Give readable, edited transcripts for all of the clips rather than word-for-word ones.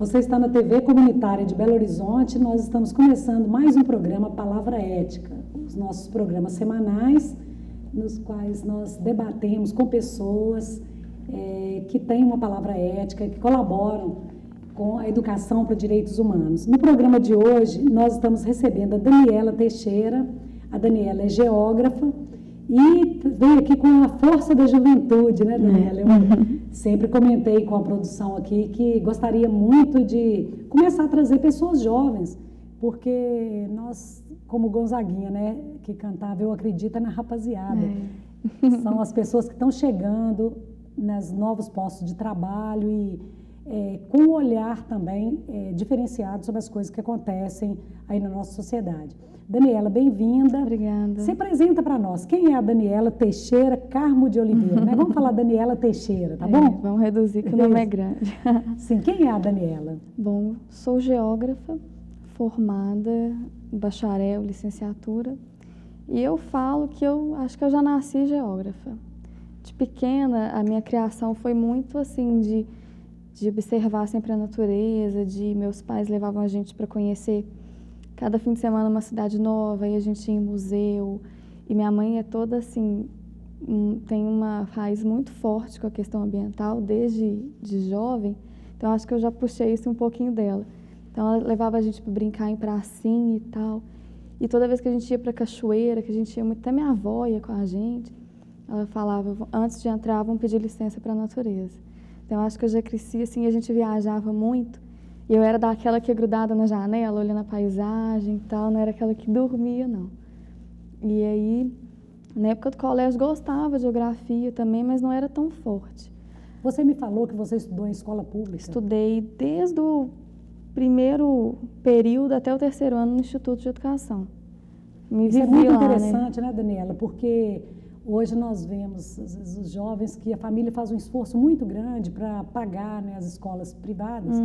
Você está na TV Comunitária de Belo Horizonte. Nós estamos começando mais um programa Palavra Ética, os nossos programas semanais, nos quais nós debatemos com pessoas que têm uma palavra ética, que colaboram com a educação para direitos humanos. No programa de hoje, nós estamos recebendo a Daniela Teixeira. A Daniela é geógrafa e veio aqui com a força da juventude, né, Daniela? Eu sempre comentei com a produção aqui que gostaria muito de começar a trazer pessoas jovens, porque nós, como Gonzaguinha, né, que cantava Eu Acredito na Rapaziada, são as pessoas que estão chegando nos novos postos de trabalho e com um olhar também diferenciado sobre as coisas que acontecem aí na nossa sociedade. Daniela, bem-vinda. Obrigada. Se apresenta para nós. Quem é a Daniela Teixeira Carmo de Oliveira? Né? Vamos falar Daniela Teixeira, tá bom? Vamos reduzir que o nome é grande. Sim, quem é a Daniela? Bom, sou geógrafa, formada, bacharel, licenciatura, e eu falo que eu acho que eu já nasci geógrafa. De pequena, a minha criação foi muito assim de observar sempre a natureza, meus pais levavam a gente para conhecer cada fim de semana uma cidade nova, e a gente ia em museu, e minha mãe é toda assim, tem uma raiz muito forte com a questão ambiental desde jovem, então acho que eu já puxei isso um pouquinho dela. Então ela levava a gente para brincar em pracinha e tal, e toda vez que a gente ia para cachoeira, que a gente ia muito, até minha avó ia com a gente, ela falava, antes de entrar, vamos pedir licença para a natureza. Então acho que eu já cresci assim, a gente viajava muito, e eu era daquela que ia grudada na janela, olhando a paisagem e tal, não era aquela que dormia, não. E aí, na época do colégio, gostava de geografia também, mas não era tão forte. Você me falou que você estudou em escola pública. Estudei desde o primeiro período até o terceiro ano no Instituto de Educação. Isso é muito interessante, né, Daniela? Porque hoje nós vemos, às vezes, os jovens que a família faz um esforço muito grande para pagar, né, as escolas privadas.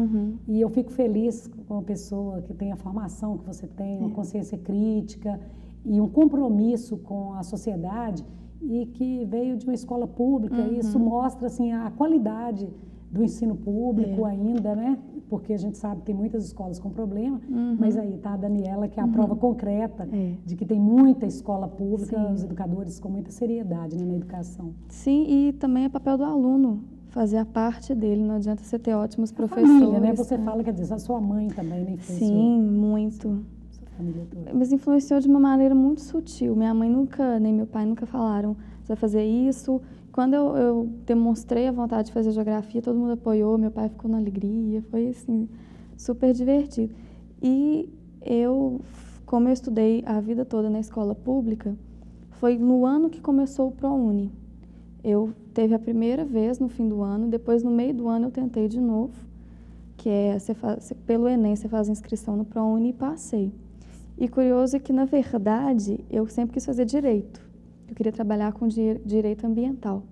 E eu fico feliz com uma pessoa que tem a formação que você tem, uma consciência crítica e um compromisso com a sociedade e que veio de uma escola pública. E isso mostra assim, a qualidade do ensino público ainda, né? Porque a gente sabe que tem muitas escolas com problema, mas aí está a Daniela, que é a prova concreta de que tem muita escola pública, os educadores com muita seriedade, né, na educação. Sim, e também é papel do aluno fazer a parte dele, não adianta você ter ótimos professores. Família, né? Você fala, quer dizer, a sua mãe também, né, influenciou. Sim, muito. Sua família toda. Mas influenciou de uma maneira muito sutil. Minha mãe nunca, nem meu pai nunca falaram, você vai fazer isso. Quando eu demonstrei a vontade de fazer geografia, todo mundo apoiou, meu pai ficou na alegria, foi assim, super divertido. E como eu estudei a vida toda na escola pública, foi no ano que começou o ProUni. Eu teve a primeira vez no fim do ano, depois no meio do ano eu tentei de novo, que é pelo Enem você faz a inscrição no ProUni e passei. E curioso é que, na verdade, eu sempre quis fazer direito. Eu queria trabalhar com direito ambiental.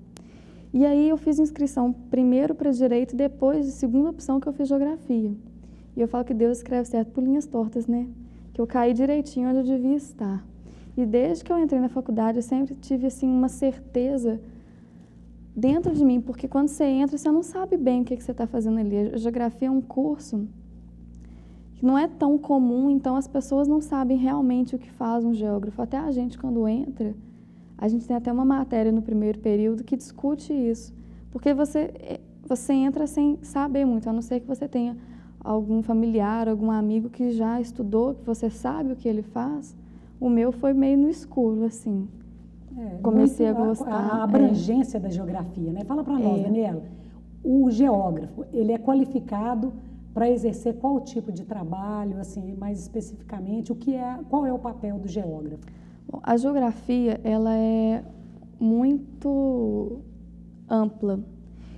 E aí eu fiz inscrição primeiro para direito e depois, de segunda opção, que eu fiz geografia. E eu falo que Deus escreve certo por linhas tortas, né? Que eu caí direitinho onde eu devia estar. E desde que eu entrei na faculdade, eu sempre tive assim, uma certeza dentro de mim, porque quando você entra, você não sabe bem o que você está fazendo ali. A geografia é um curso que não é tão comum, então as pessoas não sabem realmente o que faz um geógrafo. Até a gente, quando entra, a gente tem até uma matéria no primeiro período que discute isso, porque você entra sem saber muito, a não ser que você tenha algum familiar, algum amigo que já estudou, que você sabe o que ele faz. O meu foi meio no escuro, assim. Comecei a gostar. A abrangência da geografia, né? Fala para nós, Daniela, o geógrafo, ele é qualificado para exercer qual tipo de trabalho, assim, mais especificamente, qual é o papel do geógrafo? Bom, a geografia, ela é muito ampla.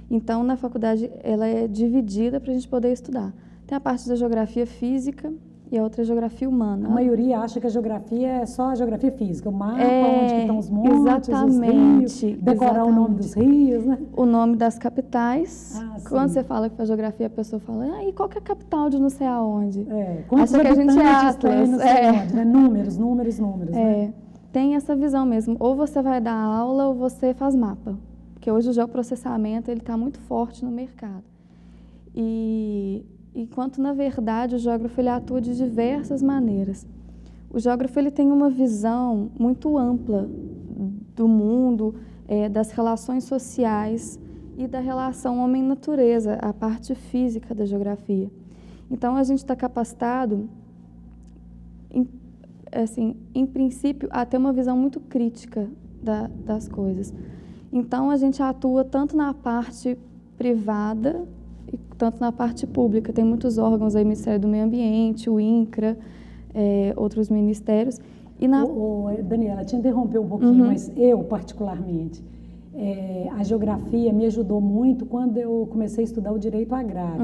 Então, na faculdade, ela é dividida para a gente poder estudar. Tem a parte da geografia física e a outra é geografia humana. A maioria acha que a geografia é só a geografia física, o mapa, onde estão os montes, exatamente, os rios, decorar o nome dos rios, né? O nome das capitais. Quando você fala que faz geografia, a pessoa fala, e qual que é a capital de não sei aonde? Quantos acha que a gente é Atlas. Não sei onde, né? Números, né? Tem essa visão mesmo. Ou você vai dar aula ou você faz mapa. Porque hoje o geoprocessamento está muito forte no mercado. E enquanto, na verdade, o geógrafo ele atua de diversas maneiras. O geógrafo ele tem uma visão muito ampla do mundo, das relações sociais e da relação homem-natureza, a parte física da geografia. Então, a gente está capacitado, em princípio, a ter uma visão muito crítica das coisas. Então, a gente atua tanto na parte privada e tanto na parte pública. Tem muitos órgãos aí, Ministério do Meio Ambiente, o INCRA, outros ministérios. E Daniela, te interrompeu um pouquinho, mas eu, particularmente, a geografia me ajudou muito quando eu comecei a estudar o direito agrário.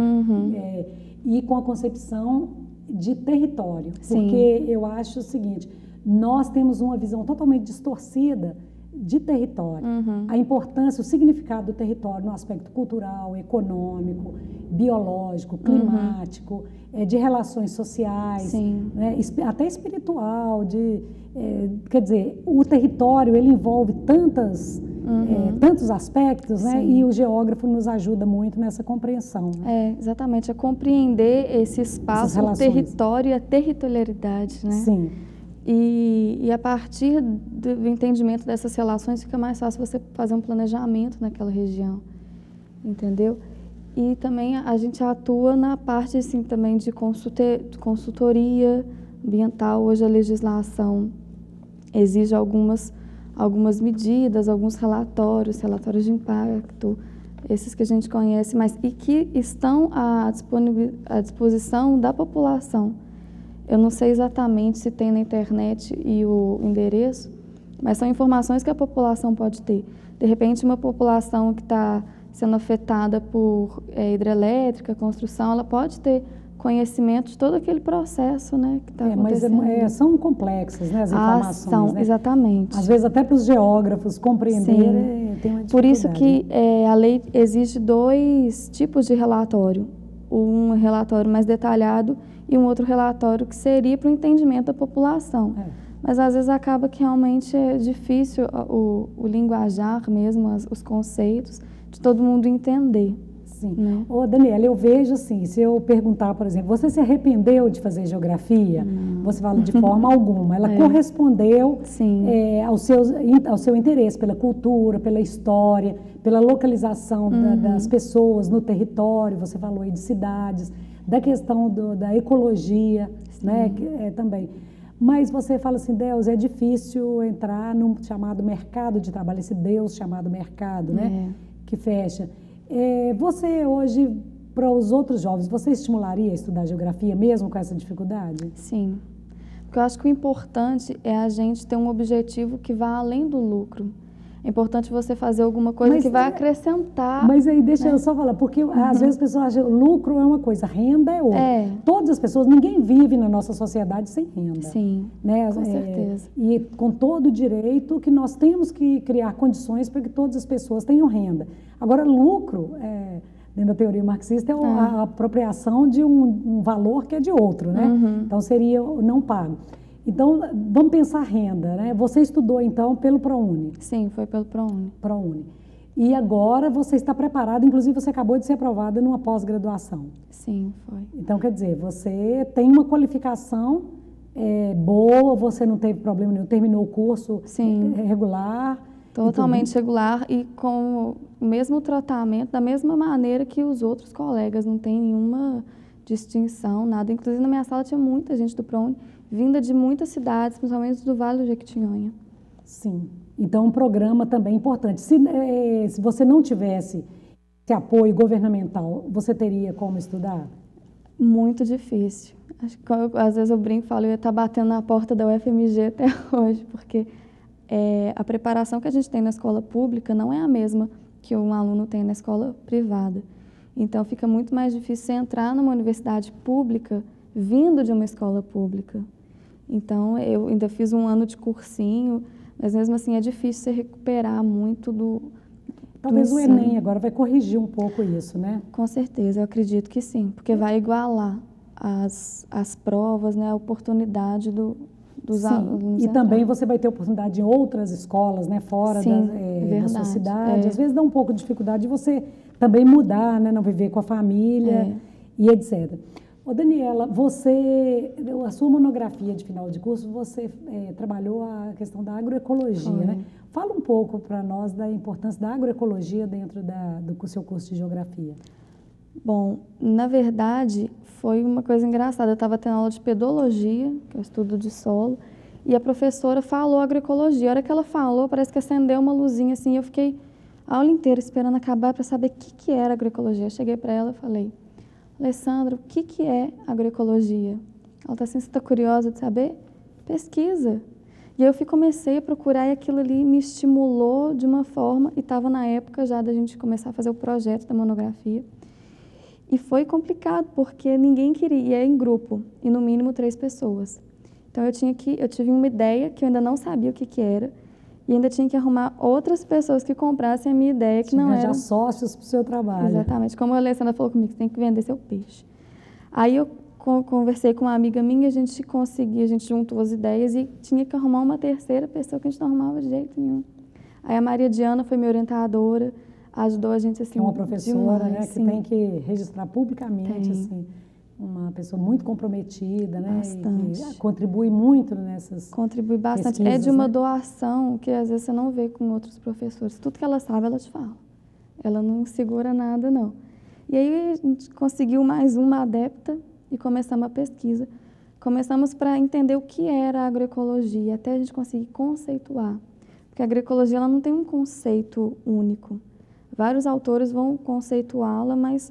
E com a concepção de território. Sim. Porque eu acho o seguinte, nós temos uma visão totalmente distorcida de território. A importância, o significado do território no aspecto cultural, econômico, biológico, climático, de relações sociais, né, até espiritual, quer dizer, o território ele envolve tantos aspectos, né, e o geógrafo nos ajuda muito nessa compreensão. Né? Exatamente, a compreender esse espaço, o território e a territorialidade, né? Sim. E a partir do entendimento dessas relações fica mais fácil você fazer um planejamento naquela região, entendeu? E também a gente atua na parte assim, também de consultoria ambiental. Hoje a legislação exige algumas medidas, alguns relatórios de impacto, esses que a gente conhece, mas e que estão à disposição da população. Eu não sei exatamente se tem na internet e o endereço, mas são informações que a população pode ter. De repente, uma população que está sendo afetada por hidrelétrica, construção, ela pode ter conhecimento de todo aquele processo, né, que está acontecendo. Mas são complexas, né, as informações. São, né? Exatamente. Às vezes até para os geógrafos compreenderem tem uma dificuldade. Por isso que a lei exige 2 tipos de relatório. Um relatório mais detalhado e um outro relatório que seria para o entendimento da população. Mas às vezes acaba que realmente é difícil o linguajar mesmo, os conceitos, de todo mundo entender. Sim. Né? Daniela, eu vejo assim, se eu perguntar, por exemplo, você se arrependeu de fazer geografia? Você fala de forma alguma. Ela correspondeu ao seu interesse pela cultura, pela história, pela localização das pessoas no território, você falou aí de cidades, da questão da ecologia, né, também. Mas você fala assim, Deus, é difícil entrar num chamado mercado de trabalho, esse Deus chamado mercado, né, que fecha. Você hoje, para os outros jovens, você estimularia a estudar geografia mesmo com essa dificuldade? Sim, porque eu acho que o importante é a gente ter um objetivo que vá além do lucro. É importante você fazer alguma coisa que vai acrescentar. Mas aí deixa eu só falar, porque às vezes as pessoas acham lucro é uma coisa, renda é outra. Todas as pessoas, ninguém vive na nossa sociedade sem renda. Sim, né? Com certeza. E com todo o direito que nós temos que criar condições para que todas as pessoas tenham renda. Agora, lucro, dentro da teoria marxista, é a apropriação de um valor que é de outro, né? Então, seria não pago. Então, vamos pensar renda, né? Você estudou, então, pelo ProUni? Sim, foi pelo ProUni. E agora você está preparada, inclusive você acabou de ser aprovada numa pós-graduação. Sim, foi. Então, quer dizer, você tem uma qualificação boa, você não teve problema nenhum, terminou o curso regular. Totalmente regular e com o mesmo tratamento, da mesma maneira que os outros colegas, não tem nenhuma distinção, nada. Inclusive, na minha sala tinha muita gente do ProUni, vinda de muitas cidades, principalmente do Vale do Jequitinhonha. Sim. Então, um programa também importante. Se você não tivesse esse apoio governamental, você teria como estudar? Muito difícil. Acho que, às vezes eu brinco e falo, eu ia estar batendo na porta da UFMG até hoje, porque a preparação que a gente tem na escola pública não é a mesma que um aluno tem na escola privada. Então, fica muito mais difícil você entrar numa universidade pública vindo de uma escola pública. Então, eu ainda fiz um ano de cursinho, mas mesmo assim é difícil você recuperar muito do Talvez o Enem agora vai corrigir um pouco isso, né? Com certeza, eu acredito que sim, porque vai igualar as provas, né, a oportunidade dos alunos. E também você vai ter oportunidade em outras escolas, né, fora da sua cidade. Às vezes dá um pouco de dificuldade de você também mudar, né, não viver com a família. e etc. Ô, Daniela, a sua monografia de final de curso, você trabalhou a questão da agroecologia, né? Fala um pouco para nós da importância da agroecologia dentro do seu curso de geografia. Bom, na verdade, foi uma coisa engraçada. Eu estava tendo aula de pedologia, que é o estudo de solo, e a professora falou agroecologia. A hora que ela falou, parece que acendeu uma luzinha assim, e eu fiquei a aula inteira esperando acabar para saber o que era agroecologia. Eu cheguei para ela e falei: Alessandra, o que é agroecologia? Ela está assim, você está curiosa de saber? Pesquisa. E eu comecei a procurar e aquilo ali me estimulou de uma forma, e estava na época já da gente começar a fazer o projeto da monografia. E foi complicado, porque ninguém queria, e é em grupo, e no mínimo 3 pessoas. Então eu tive uma ideia que eu ainda não sabia o que era, e ainda tinha que arrumar outras pessoas que comprassem a minha ideia, que não eram sócios para o seu trabalho. Exatamente, como a Alessandra falou comigo, você tem que vender seu peixe. Aí eu conversei com uma amiga minha, a gente juntou as ideias e tinha que arrumar uma terceira pessoa que a gente não arrumava de jeito nenhum. Aí a Maria Diana foi minha orientadora, ajudou a gente assim, é uma professora, demais, né, que tem que registrar publicamente, assim, uma pessoa muito comprometida, né? Bastante. E contribui muito nessas Contribui bastante. É de uma doação que às vezes você não vê com outros professores. Tudo que ela sabe, ela te fala. Ela não segura nada, não. E aí a gente conseguiu mais uma adepta e começamos a pesquisa. Começamos para entender o que era a agroecologia, até a gente conseguir conceituar. Porque a agroecologia ela não tem um conceito único. Vários autores vão conceituá-la, mas,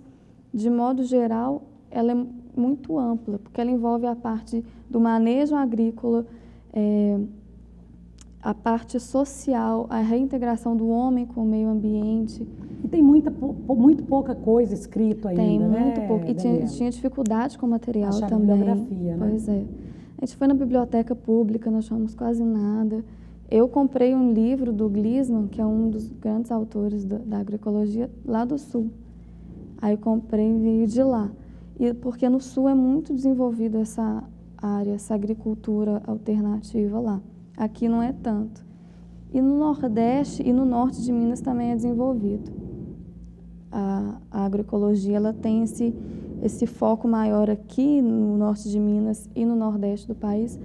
de modo geral, ela é muito ampla, porque ela envolve a parte do manejo agrícola, a parte social, a reintegração do homem com o meio ambiente. E tem muito pouca coisa escrito ainda, tem, né? Muito pouco. E tinha dificuldade com o material achar também. Bibliografia, né? Pois é. A gente foi na biblioteca pública, não achamos quase nada. Eu comprei um livro do Glisman, que é um dos grandes autores da agroecologia, lá do Sul. Aí eu comprei e veio de lá. Porque no Sul é muito desenvolvida essa área, essa agricultura alternativa lá. Aqui não é tanto. E no Nordeste e no Norte de Minas também é desenvolvido. A agroecologia ela tem esse foco maior aqui no Norte de Minas e no Nordeste do país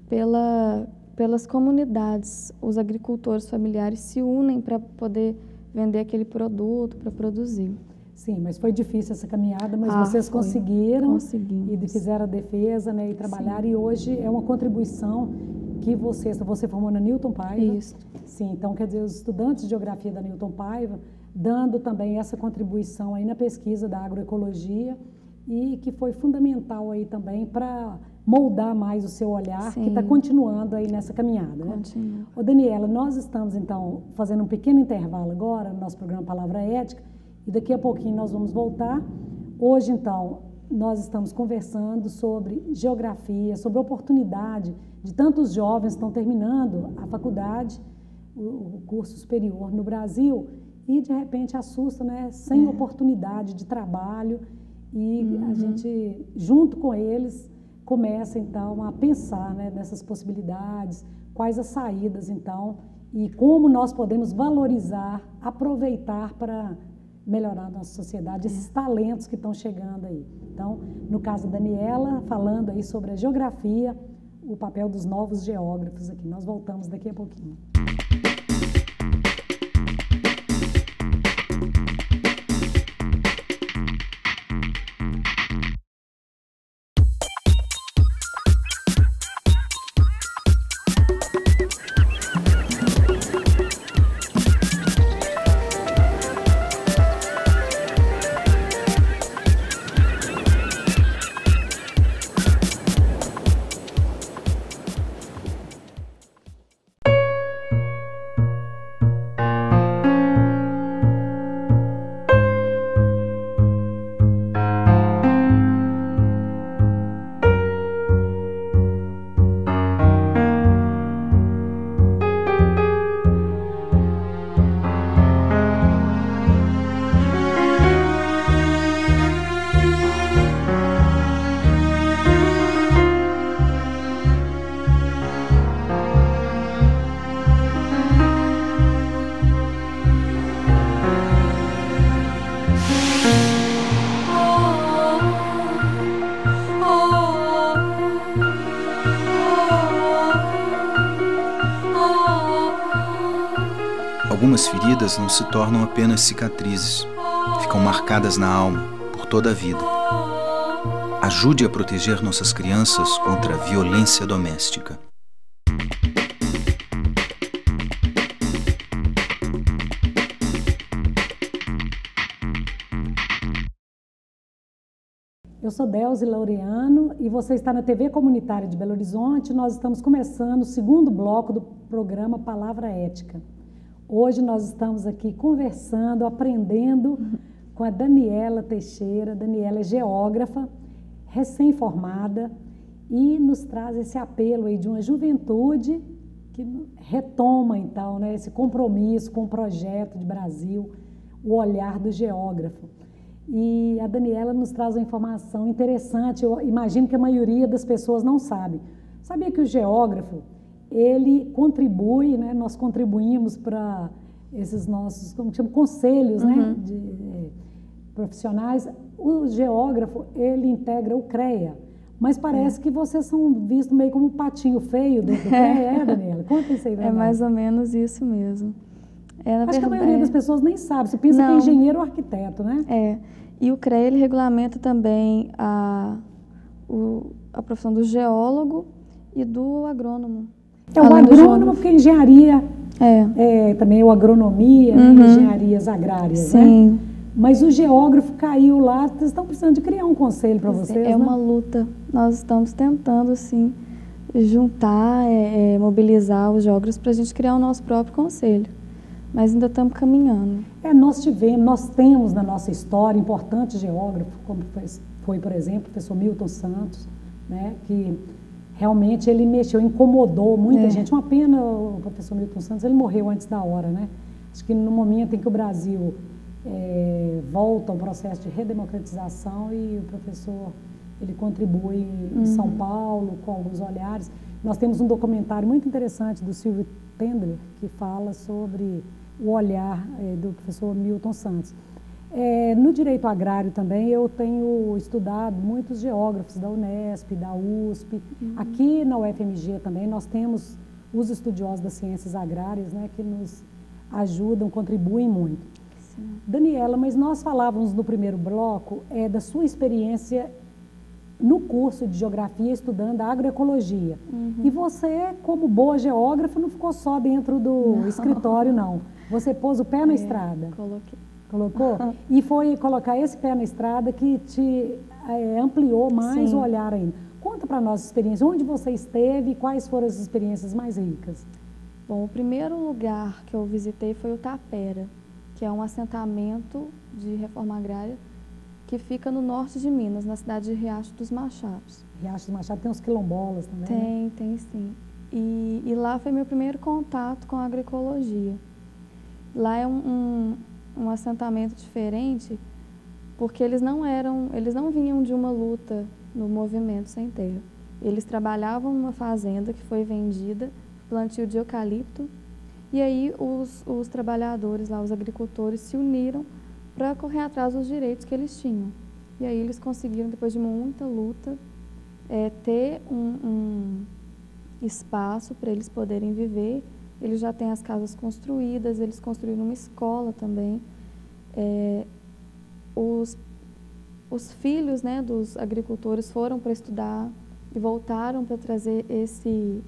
pelas comunidades. Os agricultores familiares se unem para poder vender aquele produto, para produzir. Sim, mas foi difícil essa caminhada, mas vocês conseguiram. Conseguimos. E fizeram a defesa, né, e trabalharam. Sim. E hoje é uma contribuição que você formou na Newton Paiva. Isso. Sim, então quer dizer, os estudantes de geografia da Newton Paiva dando também essa contribuição aí na pesquisa da agroecologia e que foi fundamental aí também para moldar mais o seu olhar, Sim. que está continuando aí nessa caminhada, né? Continua. Ô, Daniela, nós estamos então fazendo um pequeno intervalo agora no nosso programa Palavra Ética e daqui a pouquinho nós vamos voltar. Hoje então nós estamos conversando sobre geografia, sobre a oportunidade de tantos jovens que estão terminando a faculdade, o curso superior no Brasil e de repente assusta, né? Sem oportunidade de trabalho e a gente, junto com eles, começa então a pensar, né, nessas possibilidades, quais as saídas então e como nós podemos valorizar, aproveitar para melhorar a nossa sociedade, esses talentos que estão chegando aí. Então, no caso da Daniela, falando aí sobre a geografia, o papel dos novos geógrafos aqui. Nós voltamos daqui a pouquinho. Algumas feridas não se tornam apenas cicatrizes, ficam marcadas na alma por toda a vida. Ajude a proteger nossas crianças contra a violência doméstica. Eu sou Delzi Laureano e você está na TV Comunitária de Belo Horizonte. Nós estamos começando o segundo bloco do programa Palavra Ética. Hoje nós estamos aqui conversando, aprendendo com a Daniela Teixeira. Daniela é geógrafa, recém-formada, e nos traz esse apelo aí de uma juventude que retoma, então, né, esse compromisso com o projeto de Brasil, o olhar do geógrafo. E a Daniela nos traz uma informação interessante, eu imagino que a maioria das pessoas não sabe. Sabia que o geógrafo, ele contribui, né, nós contribuímos para esses nossos, como chama, conselhos, né, profissionais. O geógrafo, ele integra o CREA, mas parece que vocês são vistos meio como um patinho feio dentro do CREA, Daniela? Conta isso aí pra nós. É mais ou menos isso mesmo. Acho que a maioria das pessoas nem sabe, você pensa que é engenheiro ou arquiteto, né? E o CREA, ele regulamenta também a profissão do geólogo e do agrônomo. O agrônomo, porque engenharia, também o agronomia, engenharias agrárias, sim, né? Mas o geógrafo caiu lá, vocês estão precisando de criar um conselho para vocês, né? É uma luta, nós estamos tentando, assim, juntar, mobilizar os geógrafos para a gente criar o nosso próprio conselho. Mas ainda estamos caminhando. Nós temos na nossa história importantes geógrafos, como foi, por exemplo, o professor Milton Santos, né, que realmente ele incomodou muita gente. Uma pena, o professor Milton Santos, ele morreu antes da hora, né? Acho que no momento em que o Brasil volta ao processo de redemocratização, e o professor, ele contribui em São Paulo com alguns olhares. Nós temos um documentário muito interessante do Silvio Tendler, que fala sobre o olhar do professor Milton Santos. No direito agrário também, eu tenho estudado muitos geógrafos da Unesp, da USP. Aqui na UFMG também nós temos os estudiosos das ciências agrárias, né, que nos ajudam, contribuem muito. Sim. Daniela, mas nós falávamos no primeiro bloco da sua experiência no curso de geografia estudando a agroecologia. E você, como boa geógrafa, não ficou só dentro do escritório, não. Você pôs o pé na estrada. Colocou? E foi colocar esse pé na estrada que te ampliou mais o olhar ainda. Conta para nós a experiência, onde você esteve e quais foram as experiências mais ricas? Bom, o primeiro lugar que eu visitei foi o Tapera, que é um assentamento de reforma agrária que fica no norte de Minas, na cidade de Riacho dos Machados. Riacho dos Machados tem uns quilombolas também? Tem sim. E lá foi meu primeiro contato com a agroecologia. Lá é um assentamento diferente, porque eles não vinham de uma luta no movimento sem terra. Eles trabalhavam numa fazenda que foi vendida, plantio de eucalipto, e aí os trabalhadores lá, os agricultores, se uniram para correr atrás dos direitos que eles tinham. E aí eles conseguiram, depois de muita luta, ter um espaço para eles poderem viver. Eles já têm as casas construídas, eles construíram uma escola também. Os filhos, né, dos agricultores foram para estudar e voltaram para trazer esse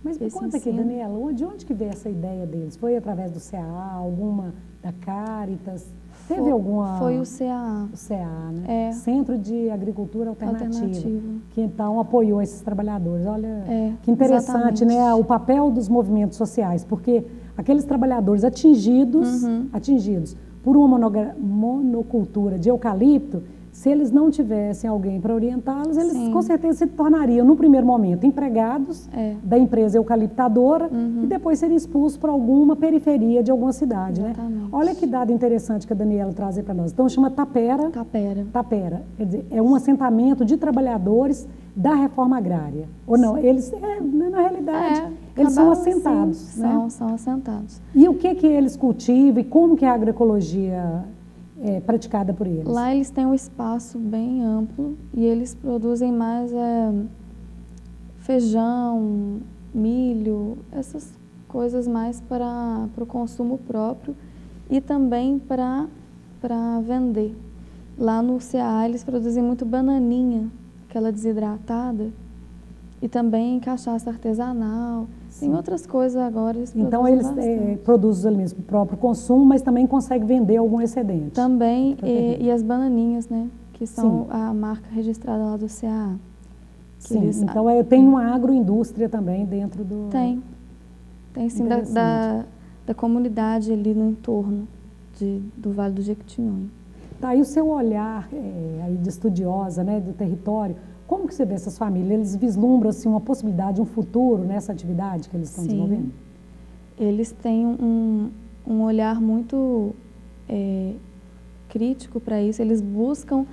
Mas me conta aqui, Daniela, de onde que veio essa ideia deles? Foi através do CAA, alguma da Caritas? Teve alguma... Foi o CAA. O CAA, né? Centro de Agricultura Alternativa. Que então apoiou esses trabalhadores. Olha, que interessante, né? O papel dos movimentos sociais, porque aqueles trabalhadores atingidos por uma monocultura de eucalipto, se eles não tivessem alguém para orientá-los, eles com certeza se tornariam, no primeiro momento, empregados da empresa eucaliptadora e depois serem expulsos para alguma periferia de alguma cidade, né? Olha que dado interessante que a Daniela traz para nós. Então, chama Tapera. Tapera. Quer dizer, é um assentamento de trabalhadores da reforma agrária. Ou não, eles, na realidade, eles são assentados, né? São assentados. E o que eles cultivam e como que a agroecologia praticada por eles? Lá eles têm um espaço bem amplo e eles produzem mais feijão, milho, essas coisas mais para o consumo próprio e também para vender. Lá no CA eles produzem muito bananinha, aquela desidratada, e também cachaça artesanal. Sim. Tem outras coisas agora. Então eles produzem os alimentos para o próprio consumo, mas também conseguem vender algum excedente. Também, e as bananinhas, né? Que são a marca registrada lá do CA. Sim, então tem uma agroindústria também dentro do... Tem sim, da comunidade ali no entorno do Vale do Jequitinhonha. Tá, e o seu olhar aí de estudiosa, né, do território, como que você vê essas famílias? Eles vislumbram assim, uma possibilidade, um futuro nessa atividade que eles estão desenvolvendo? Eles têm um olhar muito crítico para isso. Eles buscam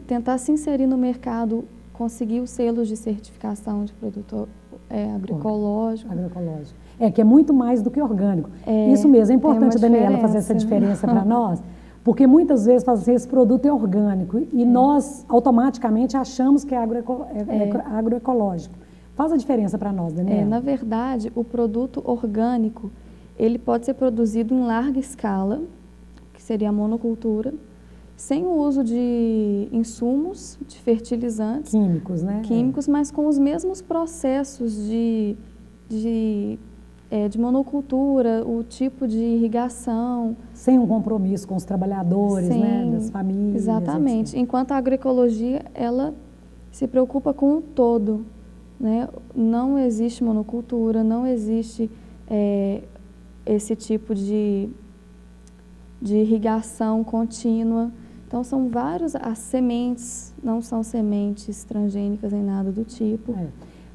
tentar se inserir no mercado, conseguir os selos de certificação de produto agroecológico. Agroecológico. Que é muito mais do que orgânico. Isso mesmo, é importante a Daniela fazer essa diferença para nós, porque muitas vezes fala assim, esse produto é orgânico e nós automaticamente achamos que é agroecológico. Faz a diferença para nós, Daniela. Na verdade, o produto orgânico, ele pode ser produzido em larga escala, que seria a monocultura, sem o uso de insumos, de fertilizantes. Químicos, né? Químicos, mas com os mesmos processos de monocultura, o tipo de irrigação. Sem um compromisso com os trabalhadores, né, das famílias. Exatamente. Etc. Enquanto a agroecologia, ela se preocupa com o todo, né? Não existe monocultura, não existe esse tipo de irrigação contínua. Então, são vários, as sementes não são sementes transgênicas nem nada do tipo.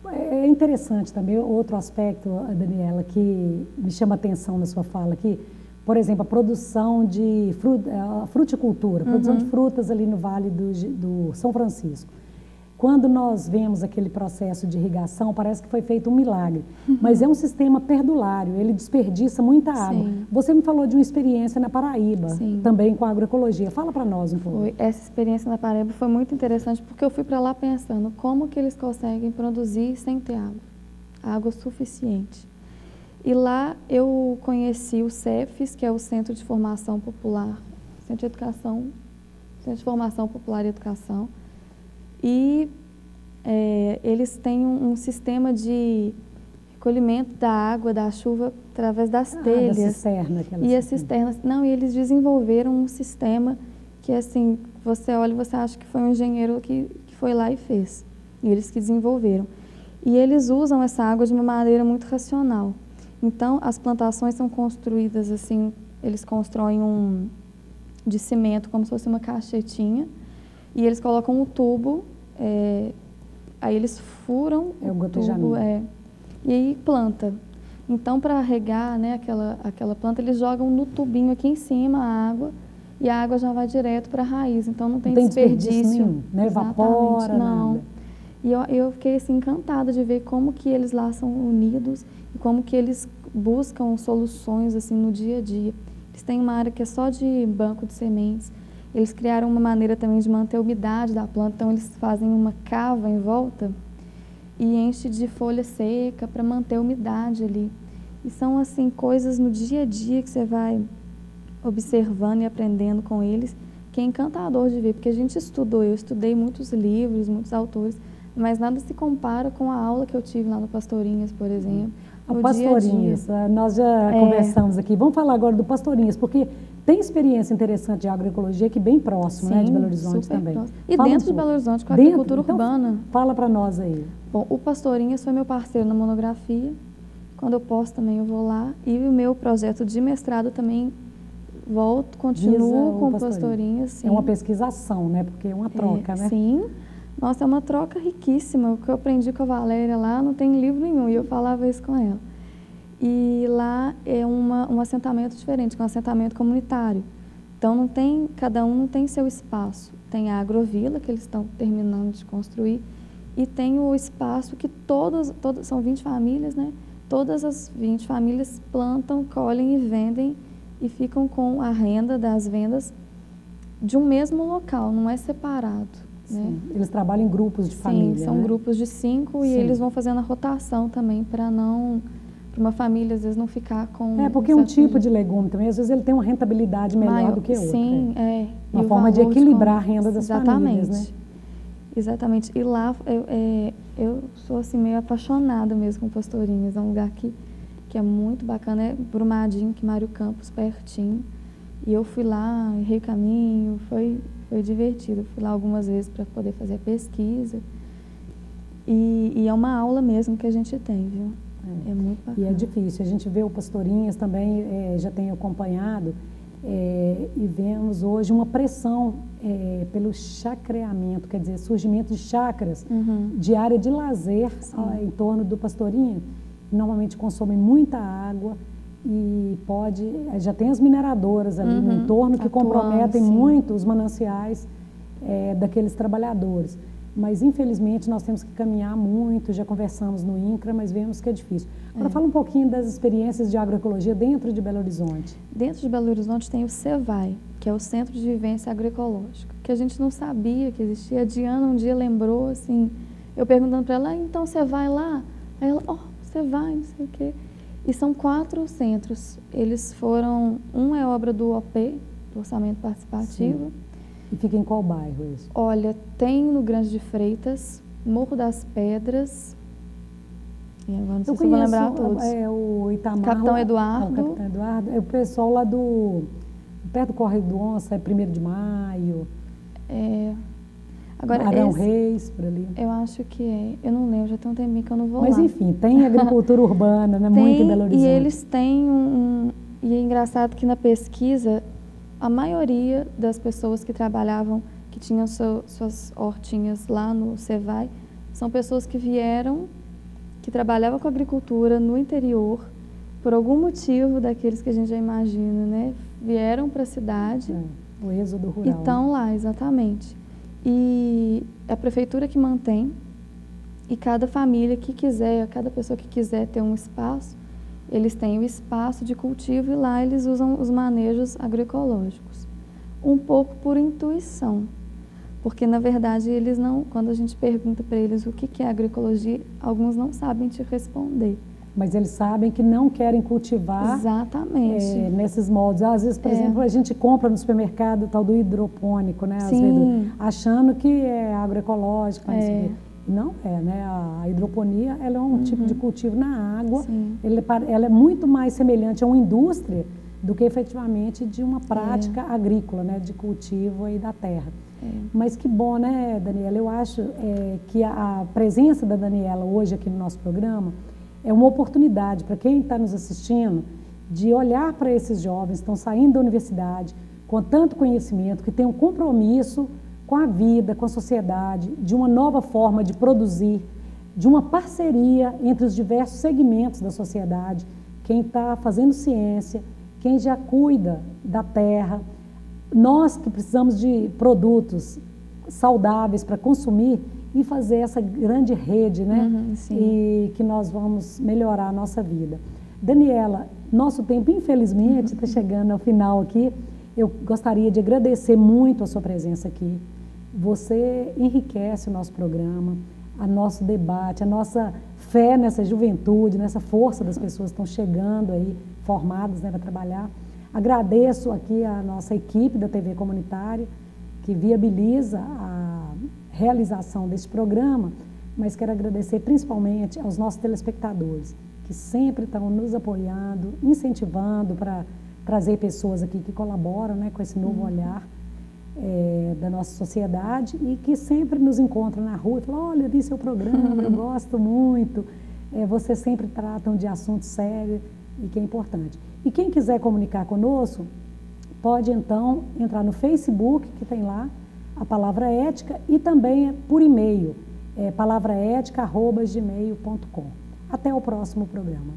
É interessante também, outro aspecto, Daniela, que me chama a atenção na sua fala aqui, por exemplo, a produção de fruticultura, produção de frutas ali no Vale do São Francisco. Quando nós vemos aquele processo de irrigação, parece que foi feito um milagre, mas é um sistema perdulário, ele desperdiça muita água. Sim. Você me falou de uma experiência na Paraíba, Sim. também com a agroecologia. Fala para nós um pouco. Essa experiência na Paraíba foi muito interessante, porque eu fui para lá pensando como que eles conseguem produzir sem ter água suficiente. E lá eu conheci o CEFES, que é o Centro de Formação Popular, Centro de Formação Popular e Educação, e eles têm um sistema de recolhimento da água, da chuva, através das telhas. Da cisterna. E as cisternas. Não, e eles desenvolveram um sistema que, assim, você olha e você acha que foi um engenheiro que foi lá e fez. E eles que desenvolveram. E eles usam essa água de uma maneira muito racional. Então, as plantações são construídas assim, eles constroem de cimento, como se fosse uma caixetinha, e eles colocam um tubo, aí eles furam o tubo, e aí planta. Então, para regar, né, aquela planta, eles jogam no tubinho aqui em cima a água, e a água já vai direto para a raiz, então não tem desperdício nenhum, né? Evapora, não. Nada. E eu fiquei assim, encantada de ver como que eles lá são unidos e como que eles buscam soluções assim, no dia a dia. Eles têm uma área que é só de banco de sementes. Eles criaram uma maneira também de manter a umidade da planta, então eles fazem uma cava em volta e enche de folha seca para manter a umidade ali. E são assim coisas no dia a dia que você vai observando e aprendendo com eles, que é encantador de ver, porque a gente eu estudei muitos livros, muitos autores, mas nada se compara com a aula que eu tive lá no Pastorinhas, por exemplo. O Pastorinhas, nós já conversamos aqui. Vamos falar agora do Pastorinhas, porque tem experiência interessante de agroecologia aqui bem próximo, né, de Belo Horizonte também. Próximo. E fala dentro de Belo Horizonte, com a agricultura urbana. Fala para nós aí. Bom, o Pastorinhas foi meu parceiro na monografia. Quando eu posso também eu vou lá. E o meu projeto de mestrado também continuo com o Pastorinhas. Sim. É uma pesquisação, né? Porque é uma troca, né? Sim. Nossa, é uma troca riquíssima. O que eu aprendi com a Valéria lá não tem livro nenhum, e eu falava isso com ela. E lá é um assentamento diferente, que é um assentamento comunitário. Então, cada um não tem seu espaço. Tem a agrovila, que eles estão terminando de construir, e tem o espaço que todas são 20 famílias, né? Todas as 20 famílias plantam, colhem e vendem, e ficam com a renda das vendas de um mesmo local, não é separado. Né? Eles trabalham em grupos de família. Sim, são grupos de 5 e eles vão fazendo a rotação também para para uma família, às vezes, não ficar com... porque um tipo de legume também, às vezes ele tem uma rentabilidade melhor do que outro. Sim, Uma forma de equilibrar a renda das famílias, né? Exatamente. E lá, eu sou assim, meio apaixonada mesmo com Pastorinhas. É um lugar que é muito bacana. É Brumadinho, que Mário Campos, pertinho. E eu fui lá, errei o caminho, foi divertido. Eu fui lá algumas vezes para poder fazer a pesquisa. E é uma aula mesmo que a gente tem, viu? É muito bacana. E é difícil. A gente vê o Pastorinhas também, já tem acompanhado, e vemos hoje uma pressão pelo chacreamento, quer dizer, surgimento de chacras, de área de lazer em torno do Pastorinha. Normalmente consomem muita água e já tem as mineradoras ali no entorno que comprometem muito os mananciais daqueles trabalhadores. Mas, infelizmente, nós temos que caminhar muito, já conversamos no INCRA, mas vemos que é difícil. Agora, fala um pouquinho das experiências de agroecologia dentro de Belo Horizonte. Dentro de Belo Horizonte tem o CEVAI, que é o Centro de Vivência Agroecológica, que a gente não sabia que existia. A Diana um dia lembrou, assim, eu perguntando para ela, então você vai lá? Aí ela, você vai, não sei o quê. E são 4 centros. Eles foram, um é obra do OP, do Orçamento Participativo. Sim. E fica em qual bairro isso? Olha, tem no Grande de Freitas, Morro das Pedras, e agora não sei se eu vou lembrar todos. O Itamar. Capitão Eduardo. Capitão Eduardo. É o pessoal lá perto do Córrego do Onça, é 1º de Maio. Agora, Arão Reis, por ali. Eu acho que eu não lembro, já tem um tempinho que eu não vou lá. Mas enfim, tem agricultura urbana, né? Muito em Belo Horizonte. E eles têm e é engraçado que na pesquisa, a maioria das pessoas que trabalhavam, que tinham suas hortinhas lá no CEVAI, são pessoas que vieram, que trabalhavam com agricultura no interior, por algum motivo daqueles que a gente já imagina, né? Vieram para a cidade. O êxodo rural. E estão lá, exatamente. E é a prefeitura que mantém, e cada família que quiser, cada pessoa que quiser ter um espaço, eles têm o espaço de cultivo e lá eles usam os manejos agroecológicos. Um pouco por intuição, porque na verdade eles não, quando a gente pergunta para eles o que é agroecologia, alguns não sabem te responder. Mas eles sabem que não querem cultivar. Exatamente. Nesses moldes. Às vezes, por exemplo, a gente compra no supermercado o tal do hidropônico, né? Às vezes, achando que é agroecológico. Não é, né? A hidroponia, ela é um tipo de cultivo na água. Ela é muito mais semelhante a uma indústria do que efetivamente de uma prática agrícola, né? De cultivo aí da terra. Mas que bom, né, Daniela? Eu acho que a presença da Daniela hoje aqui no nosso programa é uma oportunidade para quem está nos assistindo de olhar para esses jovens que estão saindo da universidade com tanto conhecimento, que têm um compromisso com a vida, com a sociedade, de uma nova forma de produzir, de uma parceria entre os diversos segmentos da sociedade, quem está fazendo ciência, quem já cuida da terra, nós que precisamos de produtos saudáveis para consumir e fazer essa grande rede, né? E que nós vamos melhorar a nossa vida. Daniela, nosso tempo infelizmente está chegando ao final aqui. Eu gostaria de agradecer muito a sua presença aqui. Você enriquece o nosso programa, o nosso debate, a nossa fé nessa juventude, nessa força das pessoas que estão chegando aí, formadas, né, para trabalhar. Agradeço aqui a nossa equipe da TV Comunitária, que viabiliza a realização desse programa, mas quero agradecer principalmente aos nossos telespectadores, que sempre estão nos apoiando, incentivando para trazer pessoas aqui que colaboram, né, com esse novo olhar da nossa sociedade e que sempre nos encontram na rua e falam, olha, eu vi seu programa, eu gosto muito, vocês sempre tratam de assuntos sérios e que é importante. E quem quiser comunicar conosco, pode então entrar no Facebook, que tem lá a Palavra Ética, e também por e-mail, palavraética@gmail.com. Até o próximo programa.